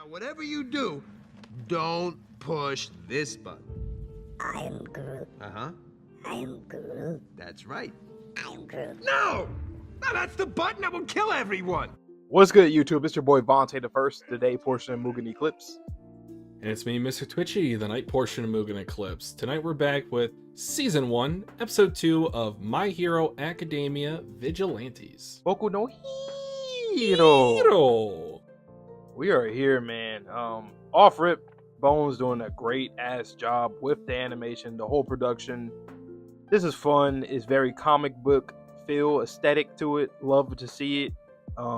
Now, whatever you do, don't push this button. I am Groot. Uh-huh. I am Groot. That's right. I am Groot. No! No, that's the button that will kill everyone! What's good, YouTube? It's your boy Vontae the First, today portion of Mugen Eclipse. And it's me, Mr. Twitchy, the night portion of Mugen Eclipse. Tonight we're back with Season 1, Episode 2 of My Hero Academia Vigilantes. Boku no Hero. Hero! We are here, man. Off rip, Bones doing a great ass job with the animation, the whole production. This is fun. It's very comic book feel, aesthetic to it. Love to see it.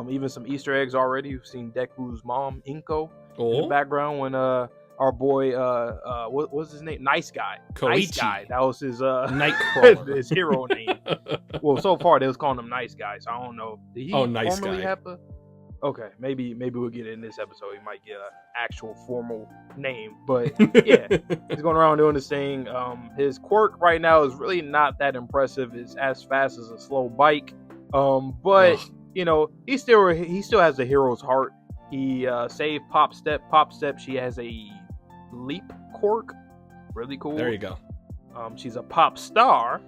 Even some Easter eggs already. You've seen Deku's mom, Inko, in the background when our boy what was his name? Nice Guy. Koichi. Nice Guy. That was his Nightcrawler. his hero name. Well, so far they was calling him Nice Guy, so I don't know. Did he Nice formally Guy. have a Okay, maybe we'll get it in this episode. He might get an actual formal name, but yeah, he's going around doing this thing. His quirk right now is really not that impressive. It's as fast as a slow bike, but you know he still has the hero's heart. He saved Pop Step. Pop Step, she has a leap quirk, really cool. There you go. She's a pop star,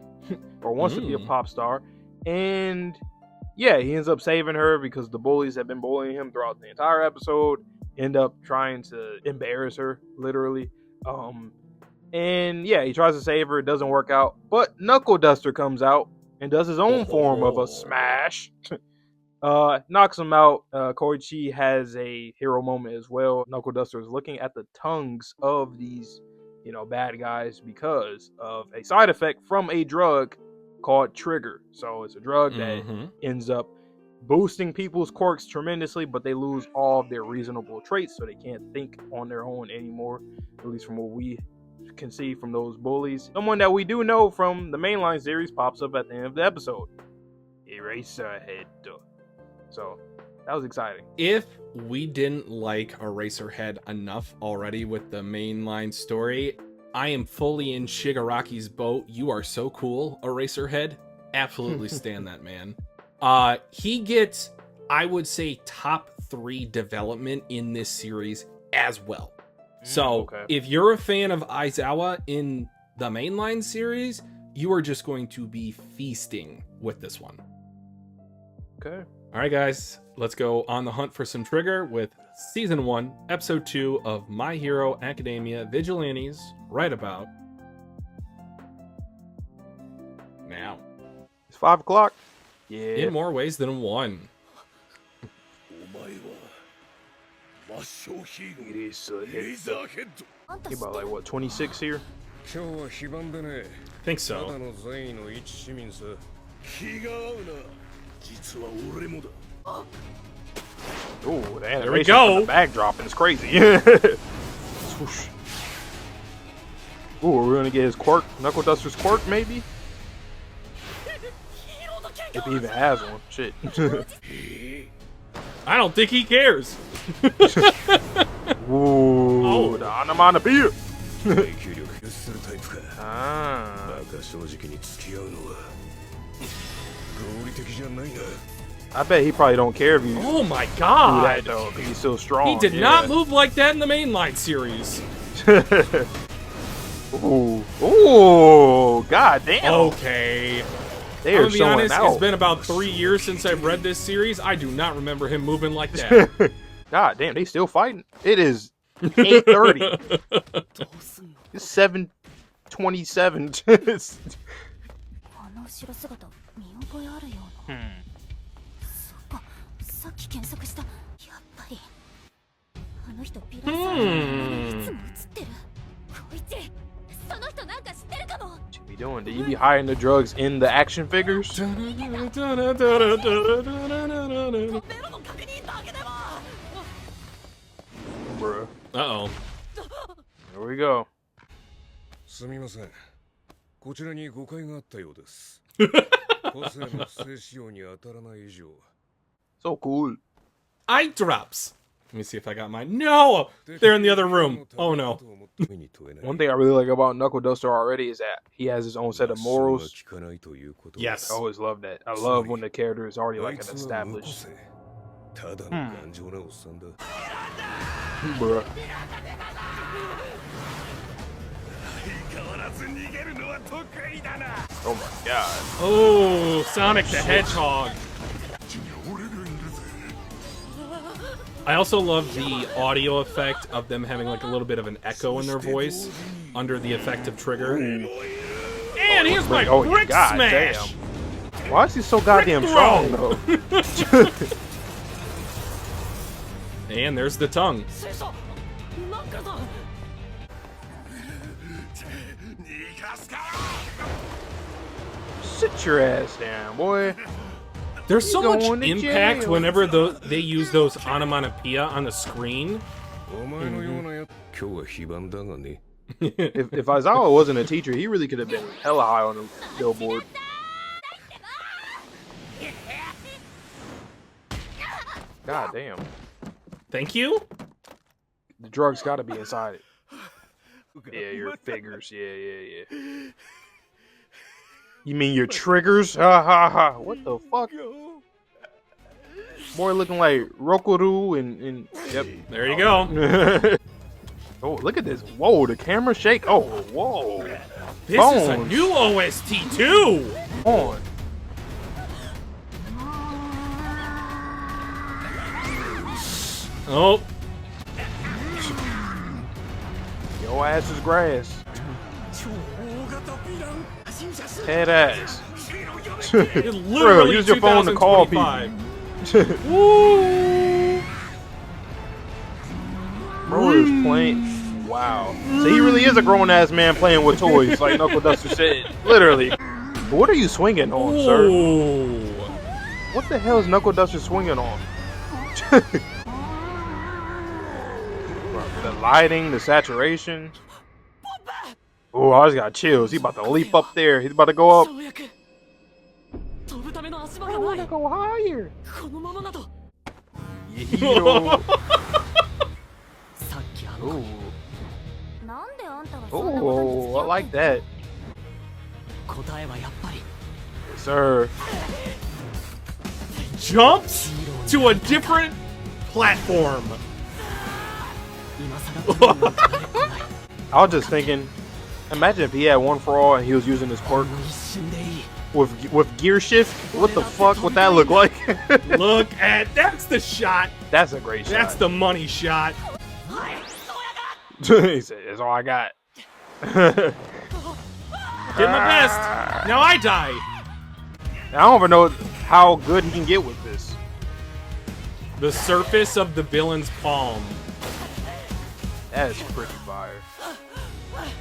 or wants to be a pop star, and yeah, he ends up saving her because the bullies have been bullying him throughout the entire episode. End up trying to embarrass her, literally. And yeah, he tries to save her. It doesn't work out. But Knuckleduster comes out and does his own form of a smash. Knocks him out. Koichi has a hero moment as well. Knuckleduster is looking at the tongues of these, bad guys because of a side effect from a drug called Trigger. So it's a drug that ends up boosting people's quirks tremendously, but they lose all of their reasonable traits, so they can't think on their own anymore, at least from what we can see from those bullies. Someone that we do know from the mainline series pops up at the end of the episode. Eraserhead. So that was exciting. If we didn't like Eraserhead enough already with the mainline story, I am fully in Shigaraki's boat. You are so cool, Eraserhead. Absolutely stand that man. He gets, I would say, top 3 development in this series as well. So if you're a fan of Aizawa in the mainline series, you are just going to be feasting with this one. Okay. All right, guys, let's go on the hunt for some Trigger with Season 1, Episode 2 of My Hero Academia Vigilantes, right about now. It's 5 o'clock. Yeah. In more ways than one. He about like what, 26 here? Think so. Ooh, the animation there we go. from the backdropping is crazy. Swoosh. Ooh, we're gonna get his quirk, Knuckleduster's quirk, maybe? If he even has one. Shit. I don't think he cares. Ooh, the onomatopoeia. I bet he probably don't care if you Oh my do god. that though, because he's so strong. He did not move like that in the mainline series. Ooh, ooh, god damn. Okay. They I'm are gonna be showing honest, out. it's been about 3 years since I've read this series. I do not remember him moving like that. God damn, they still fighting. It is 8:30. It's 7:27. What you be doing? Do you be hiding the drugs in the action figures? Bruh. Uh-oh. Here we go. So cool. Eye drops. Let me see if I got mine. No! They're in the other room. Oh no. One thing I really like about Knuckleduster already is that he has his own set of morals. Yes. I always love that. I love when the character is already like an established. Bruh. Oh my god. Oh, Sonic the Hedgehog. I also love the audio effect of them having like a little bit of an echo in their voice under the effective trigger. And here's my brick god smash! Damn. Why is he so goddamn strong though? And there's the tongue. Sit your ass down, boy. There's so much going to impact jail. whenever they use those onomatopoeia on the screen. If Aizawa wasn't a teacher, he really could have been hella high on the billboard. God damn. Thank you? The drugs gotta be inside it. Yeah, your figures. Yeah. You mean your triggers? Ha ha ha. What the fuck? Boy looking like Rokoru and yep. There you go. Oh, look at this. Whoa, the camera shake. Oh, whoa. This is a new OST too. On. Oh. Your ass is grass. Head ass. It's literally use your phone to call people. 2025. Woo! Bro is playing. Wow. So he really is a grown ass man playing with toys, like Knuckleduster said. Literally. But what are you swinging on, sir? Ooh. What the hell is Knuckleduster swinging on? The lighting, the saturation. Oh, I just got chills. He about to leap up there. He's about to go up. I wanna go higher. Yo. Ooh. Oh, I like that. Yes, sir. Jumps to a different platform. I was just thinking, imagine if he had one for all and he was using his quirk with gear shift. What the fuck would that look like? Look at that's the shot. That's a great shot. That's the money shot. He said, "That's all I got." Did my best. Now I die. I don't even know how good he can get with this. The surface of the villain's palm. That is pretty fire.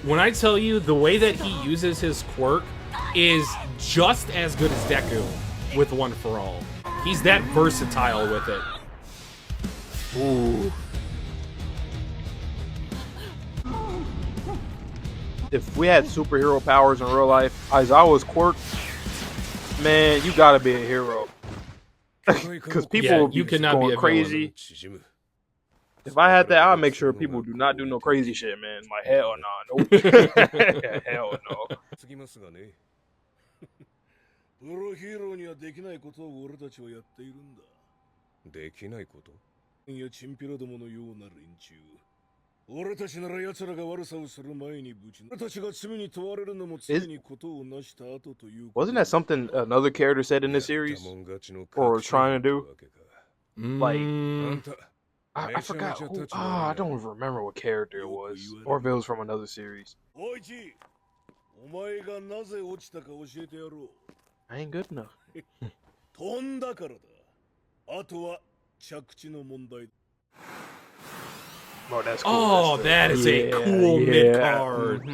When I tell you the way that he uses his quirk is just as good as Deku with One For All. He's that versatile with it. Ooh. If we had superhero powers in real life, Aizawa's quirk, man, you gotta be a hero. Because people would be you cannot going be a crazy. If I had that, I'd make sure people do not do no crazy shit, man. Like, hell no. Nope. Hell no. プロヒーローにはできないことを俺たちはやっているんだ。できないこと？いやチンピラどものような連中。俺たちなら奴らが悪さをする前にぶち俺たちが罪に問われるのも常にことを成した後という。Wasn't that something another character said in this series? Or was trying to do? Like, I forgot. I don't even remember what character it was. Or if it was from another series. Koichi, お前がなぜ落ちたか教えてやろう。 I ain't good enough. 飛んだからだ。あとは着地の問題。 Oh, that's cool. Oh, that is a cool mid card.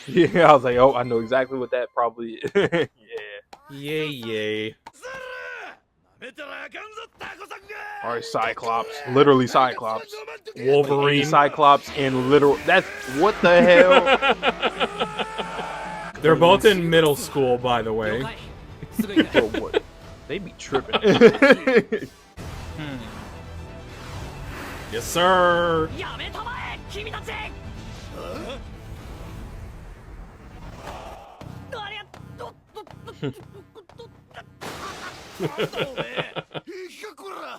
Yeah, I was like, oh, I know exactly what that probably is. Yeah. Yay. All right, Cyclops. Literally Cyclops. Wolverine. Cyclops and literal. That's what the hell? They're both in middle school, by the way. Yo, what? They be tripping. Yes, sir.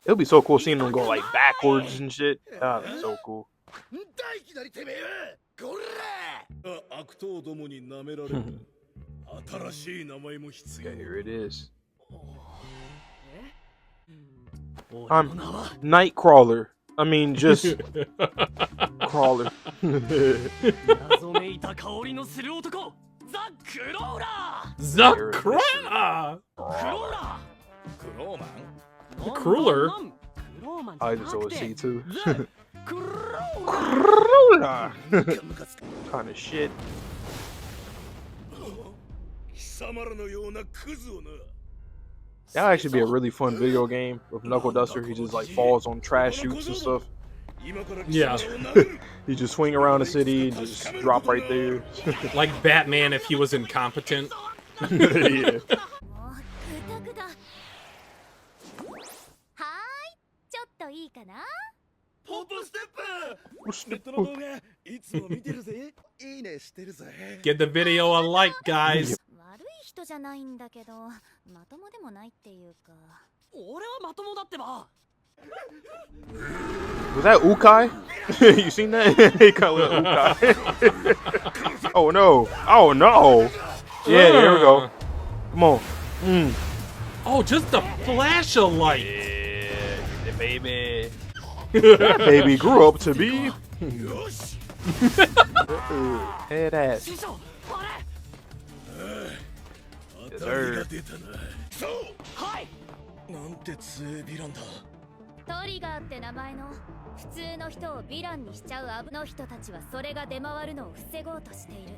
It'll be so cool seeing them go like backwards and shit. That's so cool. 悪党どもに舐められる新しい名前も必要 Okay, here it is. I'm Nightcrawler. I mean, just crawler. 謎めいた香りのする男ザ・クローラ The Crawler! ークローラー The Crueler? クローマン I just always see too. クローラ Crawler. Kind of shit. 貴様らのようなクズをな That'd actually be a really fun video game with Knuckleduster. He just like falls on trash chutes and stuff. 今から Yeah. 貴様を殴る He just swing around the city and just drop right there. Like Batman if he was incompetent. Yeah. もうグダグダはーいちょっといいかなポップステップネットの動画いつも見てるぜいいねしてるぜ Give the video a like, guys. 悪い人じゃないんだけどまともでもないっていうか俺はまともだってば Was that Ukai? You seen that? He called it Ukai. Oh no! Oh no! Yeah, here we go. Come on. Mm. Oh, just a flash of light. Yeah, baby. That baby grew up to be head ass. 師匠あれ Yes, 当たり sir. が出たなそうはいなんて強いヴィランだトリガーって名前の普通の人をヴィランにしちゃうアブの人たちはそれが出回るのを防ごうとしている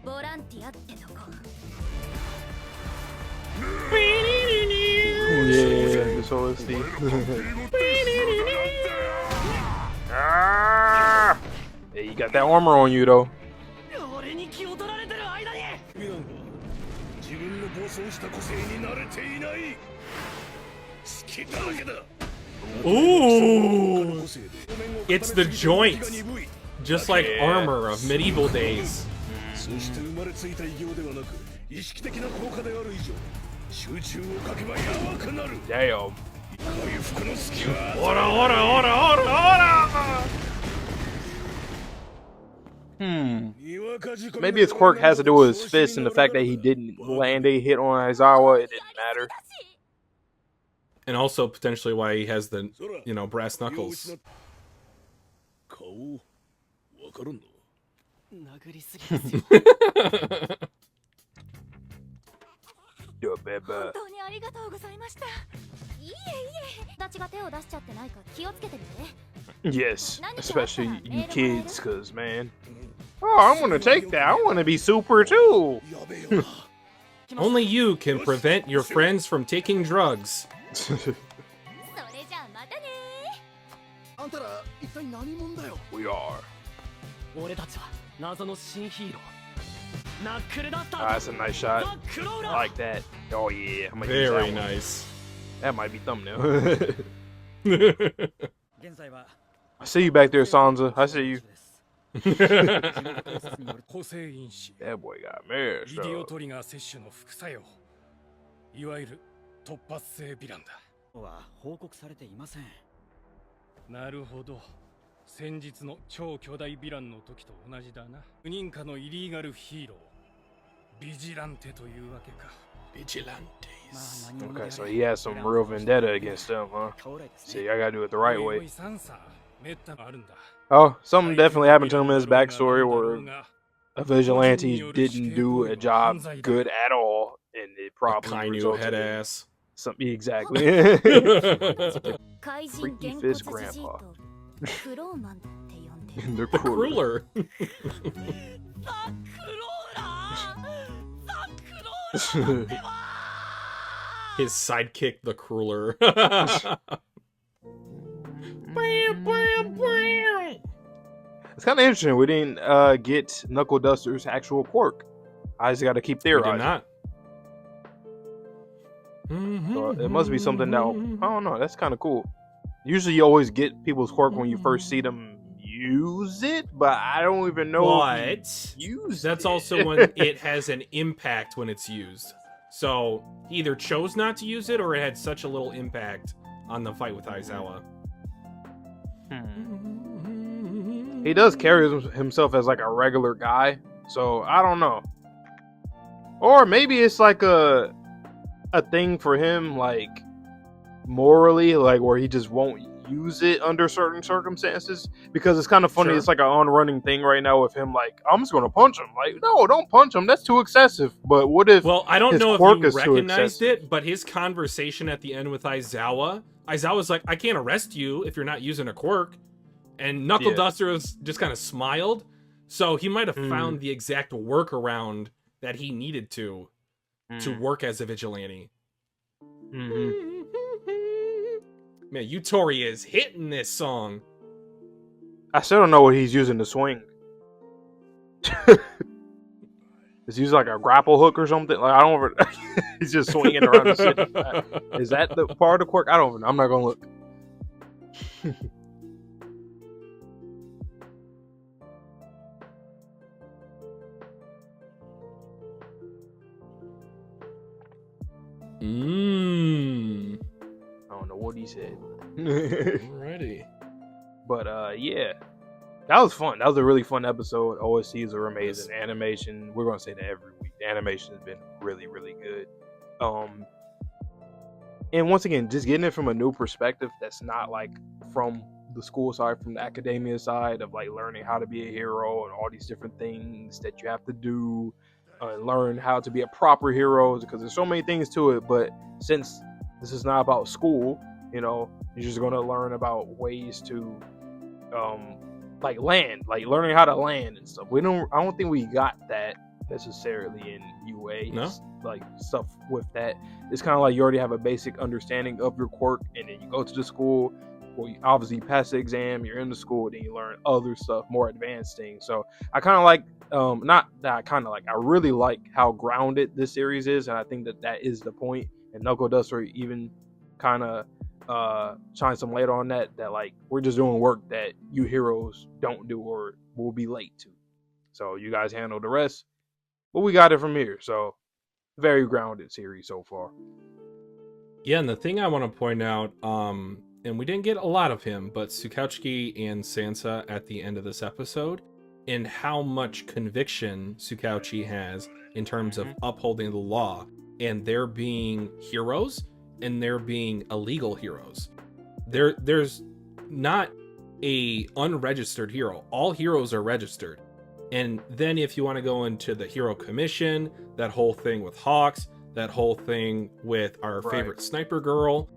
ボランティアってとこ Yeah, this OST. Ah! Hey, you got that armor on you though. 俺に気を取られてる間にヴィランは自分の暴走した個性に慣れていない隙だらけだ Ooh! 個性で It's the joints. Just like armor of medieval days. そして生まれついた異形ではなく意識的な効果である以上集中をかけばやばくなる Damn. 回復の隙は Ora, ora, ora, ora, ora! Maybe his quirk has to do with his fist and the fact that he didn't land a hit on Aizawa. It didn't matter. And also potentially why he has the, you know, brass knuckles. 顔わかるんの殴りすぎですよ Yo, baby. 本当にありがとうございましたいえいえ友達が手を出しちゃってないか気をつけてみて Yes, especially you kids, cause man. Oh, I'm gonna take that. I want to be super too. やべえよな Only you can prevent your friends from taking drugs. それじゃあまたねあんたら一体何者だよ We are. 俺たちは謎の新ヒーローナックルダスタ Oh, ー that's a nice shot. ザ・クローラ I ー like that. Oh yeah, I'm gonna use Very that one. nice. That might be thumbnail. 現在は I see you back there, Sansa. I see you. 個性因子 That boy got married. イディオトリガー摂取の副作用いわゆる突発性ヴィランだは報告されていませんなるほど先日の超巨大ヴィランの時と同じだな不認可のイリーガルヒーロービジランテというわけか Vigilantes. Okay, so he has some real vendetta against them, huh? See, I gotta do it the right おいお way. いサンサめったあるんだ Oh, something definitely happened to him in his backstory where a vigilante didn't do a job good at all, and it probably Kainu resulted head in ass. something exactly. 怪人 Freaky げんこ Fist つじじい Grandpa. とクローマンって呼んでる The The crueler. crueler. ザ・クローラーザ・クローラーってば His sidekick, the crueler. It's kind of interesting. We didn't get Knuckleduster's actual quirk. I just got to keep We did theorizing. not. So it must be something that I don't know. That's kind of cool. Usually, you always get people's quirk when you first see them use it, but I don't even know. But Use that's it. also when it has an impact when it's used. So he either chose not to use it or it had such a little impact on the fight with Aizawa. He does carry himself as like a regular guy, so I don't know. Or maybe it's like a thing for him, like morally, like where he just won't use it under certain circumstances. Because it's kind of funny. Sure. It's like an on-running thing right now with him. Like, I'm just gonna punch him. Like, no, don't punch him. That's too excessive. But what if? Well, I don't his know if quirk you is too recognized excessive? it, but his conversation at the end with Aizawa's like, I can't arrest you if you're not using a quirk. And Knuckleduster was just kind of smiled. So he might have found the exact workaround that he needed to work as a vigilante. Mm-hmm. Man, Yutori is hitting this song. I still don't know what he's using to swing. Is he using like a grapple hook or something? Like I don't. He's just swinging around the city. Is that the part of the quirk? I don't. I'm not gonna look. I don't know what he said. Alrighty. But yeah, that was fun. That was a really fun episode. OSTs are amazing. Animation, we're gonna say that every week. The animation has been really, really good. And once again, just getting it from a new perspective that's not like from the school side, from the academia side of like learning how to be a hero and all these different things that you have to do and learn how to be a proper hero, because there's so many things to it. But since this is not about school, you know, you're just going to learn about ways to like land, like learning how to land and stuff. I don't think we got that necessarily in UA. No? Like stuff with that. It's kind of like you already have a basic understanding of your quirk, and then you go to the school. Well, you obviously pass the exam, you're in the school, then you learn other stuff, more advanced things. So I kind of like, I really like how grounded this series is, and I think that is the point. And Knuckleduster even kind of shine some light on that like we're just doing work that you heroes don't do or will be late to. So you guys handle the rest, but we got it from here. So very grounded series so far. Yeah, and the thing I want to point out, and we didn't get a lot of him, but Tsukauchi and Sansa at the end of this episode, and how much conviction Tsukauchi has in terms of upholding the law, and there being heroes and there being illegal heroes. There's not a unregistered hero. All heroes are registered. And then if you want to go into the hero commission, that whole thing with Hawks, that whole thing with our favorite sniper girl,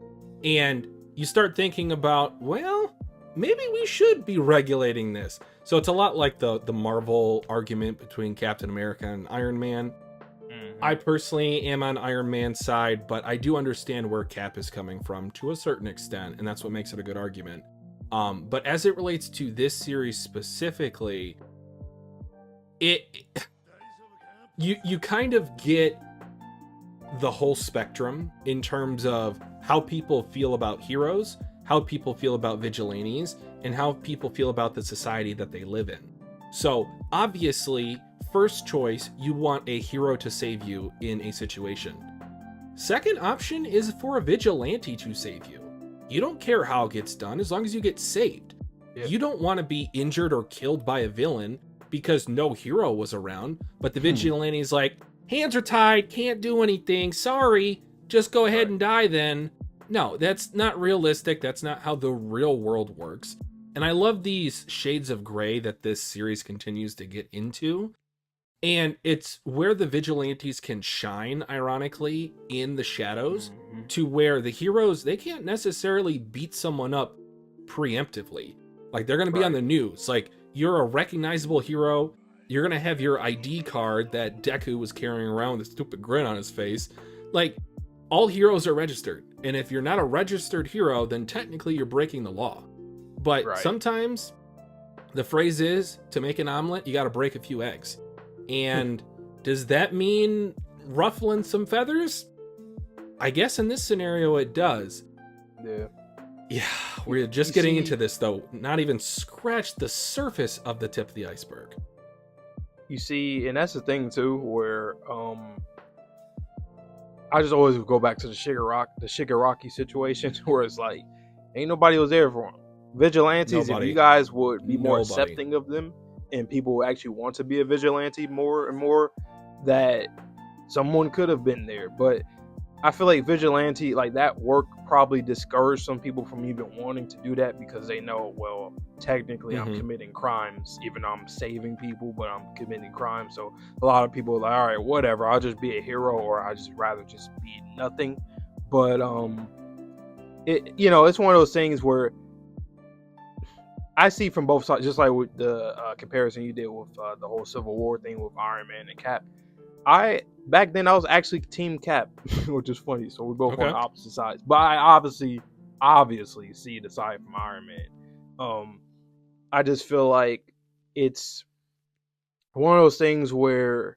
and you start thinking about, well, maybe we should be regulating this. So it's a lot like the Marvel argument between Captain America and Iron Man. I personally am on Iron Man's side, but I do understand where Cap is coming from to a certain extent, and that's what makes it a good argument. But as it relates to this series specifically, you kind of get the whole spectrum in terms of how people feel about heroes, how people feel about vigilantes, and how people feel about the society that they live in. So obviously, first choice, you want a hero to save you in a situation. Second option is for a vigilante to save you. You don't care how it gets done as long as you get saved. Yep. You don't want to be injured or killed by a villain because no hero was around, but the vigilante's like, hands are tied, can't do anything, sorry, just go ahead and die then. No, that's not realistic. That's not how the real world works. And I love these shades of gray that this series continues to get into. And it's where the vigilantes can shine, ironically, in the shadows, to where the heroes, they can't necessarily beat someone up preemptively. Like, they're going to be on the news. Like, you're a recognizable hero. You're going to have your ID card that Deku was carrying around with a stupid grin on his face. Like, all heroes are registered. And if you're not a registered hero, then technically you're breaking the law. But sometimes the phrase is, to make an omelet, you got to break a few eggs. And does that mean ruffling some feathers? I guess in this scenario it does. Yeah, we're just getting into this though. Not even scratched the surface of the tip of the iceberg. You see, and that's the thing too, where I just always go back to the Shigaraki situation where it's like, ain't nobody was there for him. Vigilantes, if you guys would be more accepting of them and people would actually want to be a vigilante more and more, that someone could have been there. But I feel like vigilante, like that work probably discouraged some people from even wanting to do that because they know, well, technically I'm committing crimes, even though I'm saving people, but I'm committing crimes. So a lot of people are like, all right, whatever, I'll just be a hero, or I just rather just be nothing. But it's one of those things where I see from both sides, just like with the comparison you did with the whole Civil War thing with Iron Man and Cap. Back then I was actually Team Cap, which is funny. So we're both on opposite sides. But I obviously see the side from Iron Man. I just feel like it's one of those things where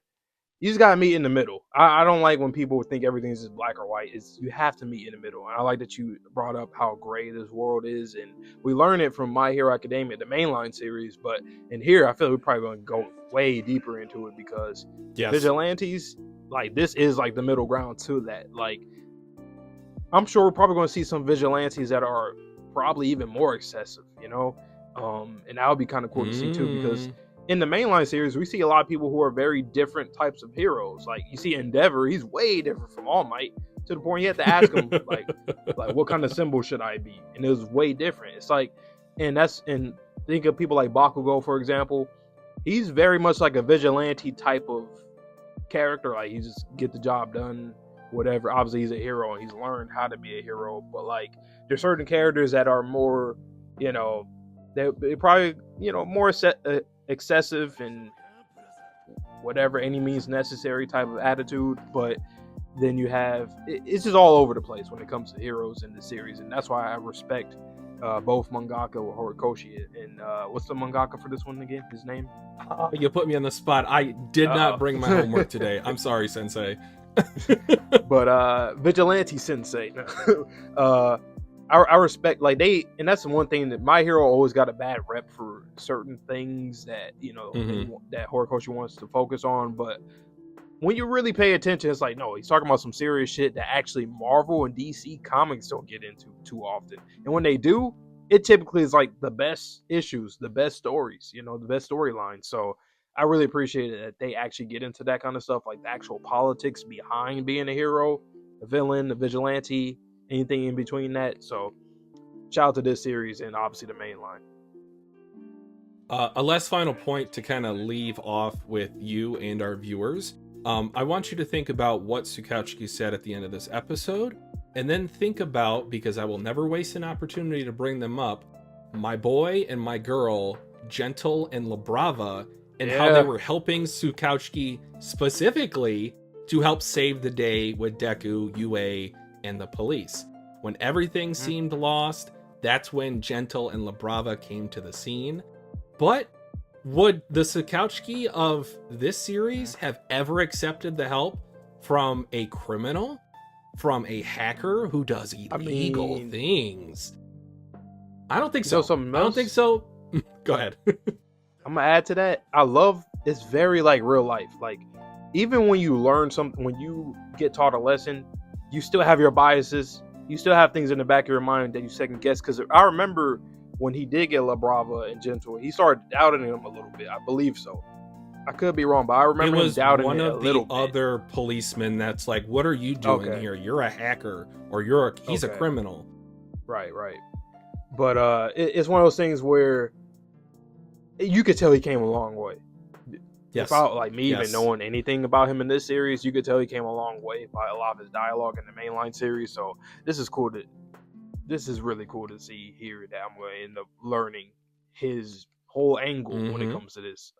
you just gotta meet in the middle. I don't like when people think everything's just black or white. You have to meet in the middle. And I like that you brought up how gray this world is, and we learn it from My Hero Academia, the mainline series. But in here, I feel like we're probably going to go way deeper into it because vigilantes, like this is like the middle ground to that. Like, I'm sure we're probably going to see some vigilantes that are probably even more excessive, and that would be kind of cool to see too, because in the mainline series, we see a lot of people who are very different types of heroes. Like you see Endeavor, he's way different from All Might, to the point you have to ask him like what kind of symbol should I be? And it was way different. It's like, and think of people like Bakugo, for example. He's very much like a vigilante type of character. Like he just get the job done, whatever. Obviously he's a hero and he's learned how to be a hero, but like there's certain characters that are more, they probably, more excessive and whatever any means necessary type of attitude. But then you have it's just all over the place when it comes to heroes in the series, and that's why I respect both mangaka Horikoshi and what's the mangaka for this one again, his name? You put me on the spot. I did not bring my homework today. I'm sorry, sensei. But Vigilante Sensei. I respect, like, and that's the one thing that My Hero always got a bad rep for certain things that that Horikoshi wants to focus on. But when you really pay attention, it's like, no, he's talking about some serious shit that actually Marvel and DC comics don't get into too often. And when they do, it typically is like the best issues, the best stories, the best storylines. So I really appreciate it that they actually get into that kind of stuff, like the actual politics behind being a hero, the villain, the vigilante, anything in between that. So shout out to this series and obviously the main line. A last final point to kind of leave off with you and our viewers. I want you to think about what Tsukauchi said at the end of this episode, and then think about, because I will never waste an opportunity to bring them up, my boy and my girl, Gentle and Labrava, and how they were helping Tsukauchi specifically to help save the day with Deku, Yue, and the police. When everything seemed lost, that's when Gentle and Labrava came to the scene. But would the Tsukauchi of this series have ever accepted the help from a criminal? From a hacker who does illegal things? I don't think so. I don't think so. Go ahead. I'm gonna add to that. It's very like real life. Like, even when you learn something, when you get taught a lesson, you still have your biases. You still have things in the back of your mind that you second guess. Because I remember when he did get Labrava and Gentle, he started doubting him a little bit. I believe so. I could be wrong, but I remember him doubting him a little bit. It was one of the other policemen that's like, what are you doing here? You're a hacker, or he's a criminal. Right. But it's one of those things where you could tell he came a long way. Yes. Without like me even knowing anything about him in this series, you could tell he came a long way by a lot of his dialogue in the mainline series. So this is really cool to see here that I'm going to end up learning his whole angle when it comes to this.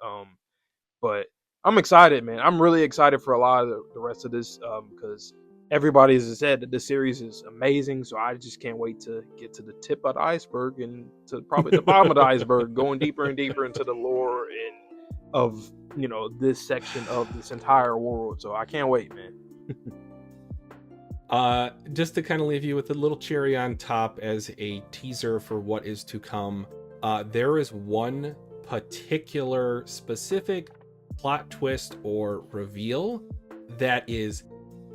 But I'm excited, man. I'm really excited for a lot of the rest of this because everybody has said that this series is amazing. So I just can't wait to get to the tip of the iceberg and to probably the bottom of the iceberg, going deeper and deeper into the lore of this section of this entire world. So I can't wait, man. Just to kind of leave you with a little cherry on top as a teaser for what is to come, there is one particular specific plot twist or reveal that is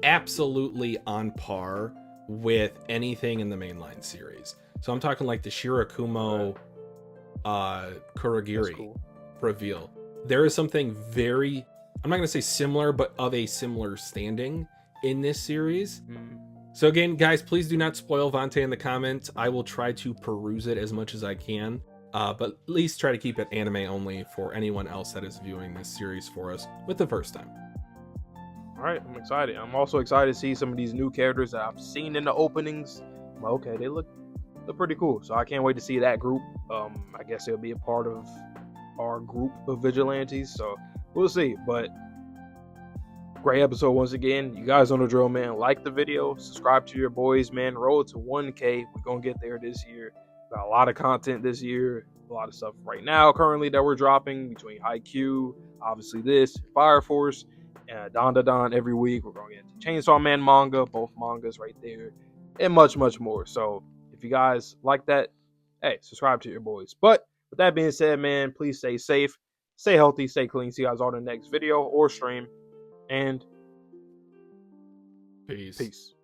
absolutely on par with anything in the mainline series. So I'm talking like the Shirakumo Kurogiri cool. reveal. There is something very, I'm not going to say similar, but of a similar standing in this series. So again, guys, please do not spoil Vante in the comments. I will try to peruse it as much as I can, but at least try to keep it anime only for anyone else that is viewing this series for us with the first time. All right, I'm excited. I'm also excited to see some of these new characters that I've seen in the openings. Well, okay, they look pretty cool. So I can't wait to see that group. I guess it'll be a part of our group of vigilantes. So we'll see. But great episode once again. You guys on the drill, man. Like the video, subscribe to your boys, man. Roll to 1K. We're gonna get there this year. Got a lot of content this year. A lot of stuff right now, currently that we're dropping between Haikyuu, obviously this, Fire Force. Dandadan every week. We're going to get into Chainsaw Man manga, both mangas right there, and much, much more. So if you guys like that, hey, subscribe to your boys. But with that being said, man, please stay safe, stay healthy, stay clean. See you guys all in the next video or stream. And Peace. peace.